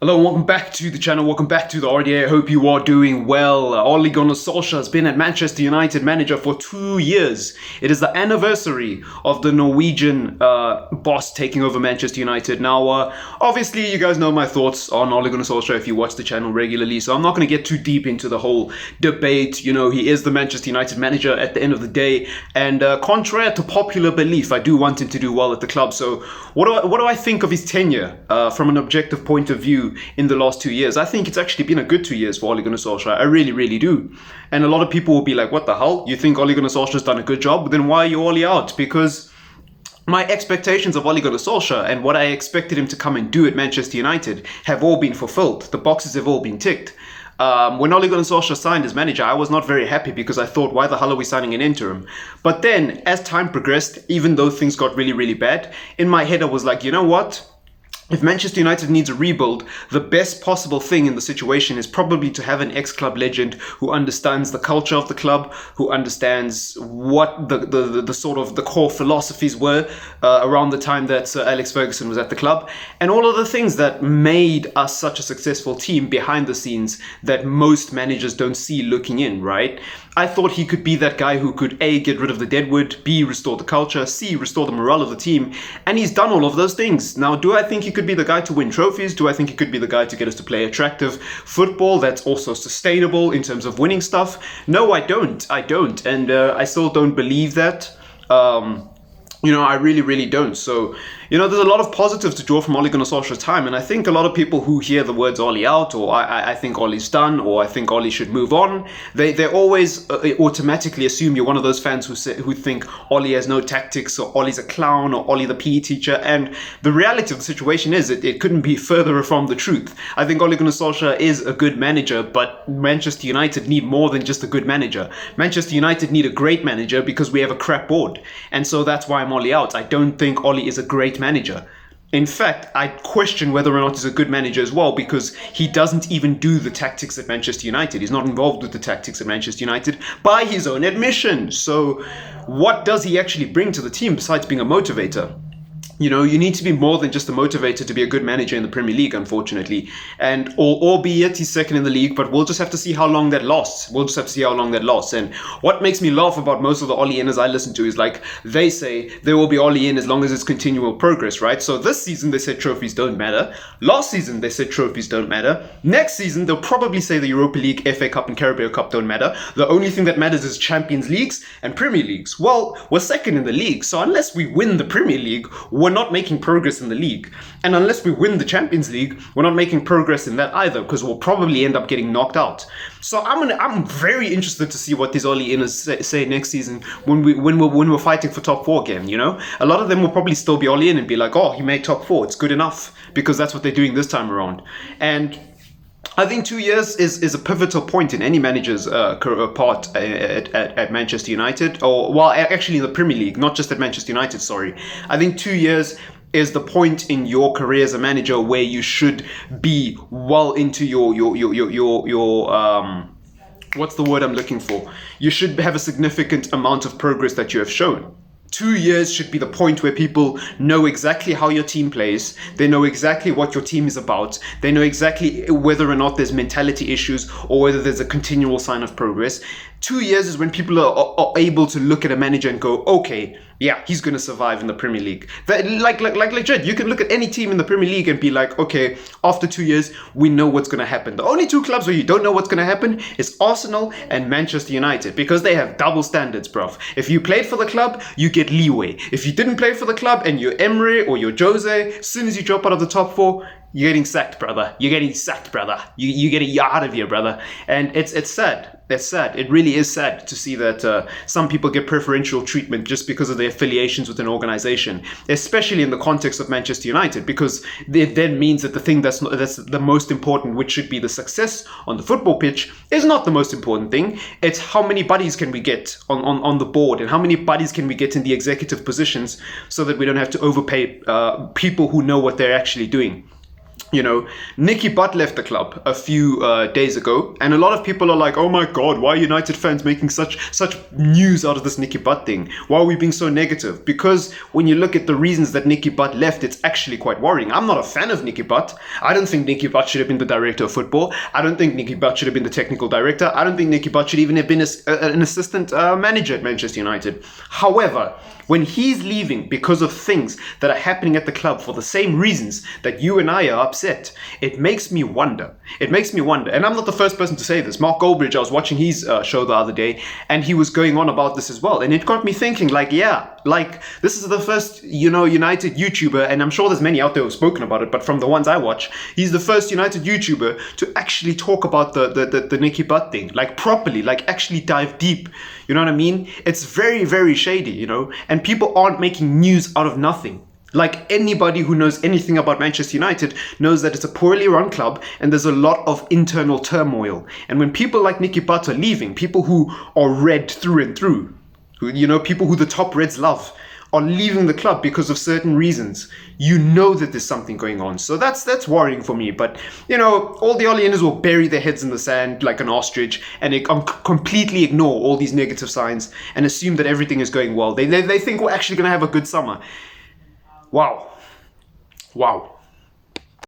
Hello and welcome back to the channel, welcome back to the RDA. I hope you are doing well. Ole Gunnar Solskjaer has been at Manchester United manager for 2 years. It is the anniversary of the Norwegian boss taking over Manchester United. Now, obviously you guys know my thoughts on Ole Gunnar Solskjaer if you watch the channel regularly, so I'm not going to get too deep into the whole debate. You know, he is the Manchester United manager at the end of the day, and contrary to popular belief, I do want him to do well at the club. So what do I think of his tenure from an objective point of view in the last 2 years? I think it's actually been a good 2 years for Ole Gunnar Solskjaer. I really, really do. And a lot of people will be like, what the hell? You think Ole Gunnar Solskjaer's done a good job? Then why are you Ole out? Because my expectations of Ole Gunnar Solskjaer and what I expected him to come and do at Manchester United have all been fulfilled. The boxes have all been ticked. When Ole Gunnar Solskjaer signed as manager, I was not very happy because I thought, why the hell are we signing an interim? But then, as time progressed, even though things got really, really bad, in my head I was like, you know what? If Manchester United needs a rebuild, the best possible thing in the situation is probably to have an ex-club legend who understands the culture of the club, who understands what the sort of the core philosophies were around the time that Sir Alex Ferguson was at the club, and all of the things that made us such a successful team behind the scenes that most managers don't see looking in, right? I thought he could be that guy who could A, get rid of the deadwood, B, restore the culture, C, restore the morale of the team, and he's done all of those things. Now, do I think he could be the guy to win trophies? Do I think he could be the guy to get us to play attractive football that's also sustainable in terms of winning stuff? No, I don't. And I still don't believe that. I really, really don't. So, there's a lot of positives to draw from Ole Gunnar Solskjaer's time, and I think a lot of people who hear the words Ole out, or I think Ole's done, or I think Ole should move on, they always automatically assume you're one of those fans who think Ole has no tactics, or Ole's a clown, or Ole the PE teacher, and the reality of the situation is it couldn't be further from the truth. I think Ole Gunnar Solskjaer is a good manager, but Manchester United need more than just a good manager. Manchester United need a great manager because we have a crap board, and so that's why I'm Ole out. I don't think Ole is a great manager. In fact, I question whether or not he's a good manager as well, because he doesn't even do the tactics at Manchester United. He's not involved with the tactics at Manchester United by his own admission. So what does he actually bring to the team besides being a motivator? You need to be more than just a motivator to be a good manager in the Premier League, unfortunately. And albeit he's second in the league, but we'll just have to see how long that lasts. And what makes me laugh about most of the Ole inners I listen to is like, they say there will be Ole in as long as it's continual progress, right? So this season they said trophies don't matter. Last season they said trophies don't matter. Next season they'll probably say the Europa League, FA Cup and Carabao Cup don't matter. The only thing that matters is Champions Leagues and Premier Leagues. Well, we're second in the league, so unless we win the Premier League, we're not making progress in the league. And unless we win the Champions League, we're not making progress in that either, because we'll probably end up getting knocked out. So I'm very interested to see what these Ole inners say next season when we're fighting for top 4 again. A lot of them will probably still be Ole in and be like, oh, he made top 4, it's good enough, because that's what they're doing this time around. And I think 2 years is a pivotal point in any manager's part at Manchester United, actually in the Premier League, not just at Manchester United, sorry. I think 2 years is the point in your career as a manager where you should be well into your what's the word I'm looking for? You should have a significant amount of progress that you have shown. 2 years should be the point where people know exactly how your team plays. They know exactly what your team is about. They know exactly whether or not there's mentality issues or whether there's a continual sign of progress. 2 years is when people are able to look at a manager and go, okay, yeah, he's going to survive in the Premier League. Like legit, you can look at any team in the Premier League and be like, okay, after 2 years, we know what's going to happen. The only two clubs where you don't know what's going to happen is Arsenal and Manchester United, because they have double standards, bruv. If you played for the club, you get leeway. If you didn't play for the club and you're Emery or you're Jose, as soon as you drop out of the top 4, you're getting sacked, brother. You're getting out of here, brother. And it's sad. It's sad. It really is sad to see that some people get preferential treatment just because of their affiliations with an organization, especially in the context of Manchester United, because it then means that the thing that's the most important, which should be the success on the football pitch, is not the most important thing. It's how many buddies can we get on the board, and how many buddies can we get in the executive positions so that we don't have to overpay people who know what they're actually doing. You know, Nicky Butt left the club a few days ago, and a lot of people are like, "Oh my God, why are United fans making such news out of this Nicky Butt thing? Why are we being so negative?" Because when you look at the reasons that Nicky Butt left, it's actually quite worrying. I'm not a fan of Nicky Butt. I don't think Nicky Butt should have been the director of football. I don't think Nicky Butt should have been the technical director. I don't think Nicky Butt should even have been an assistant manager at Manchester United. However, when he's leaving because of things that are happening at the club for the same reasons that you and I are upset, it makes me wonder. It makes me wonder. And I'm not the first person to say this. Mark Goldbridge, I was watching his show the other day, and he was going on about this as well. And it got me thinking, like, yeah, like, this is the first, United YouTuber, and I'm sure there's many out there who've spoken about it, but from the ones I watch, he's the first United YouTuber to actually talk about the Nicky Butt thing, like, properly, like, actually dive deep. You know what I mean? It's very, very shady, and people aren't making news out of nothing. Like, anybody who knows anything about Manchester United knows that it's a poorly run club and there's a lot of internal turmoil. And when people like Nicky Butt are leaving, people who are red through and through, people who the top Reds love, are leaving the club because of certain reasons, you know that there's something going on. So that's worrying for me. But, all the Oleaners will bury their heads in the sand like an ostrich and completely ignore all these negative signs and assume that everything is going well. They think we're actually going to have a good summer. Wow.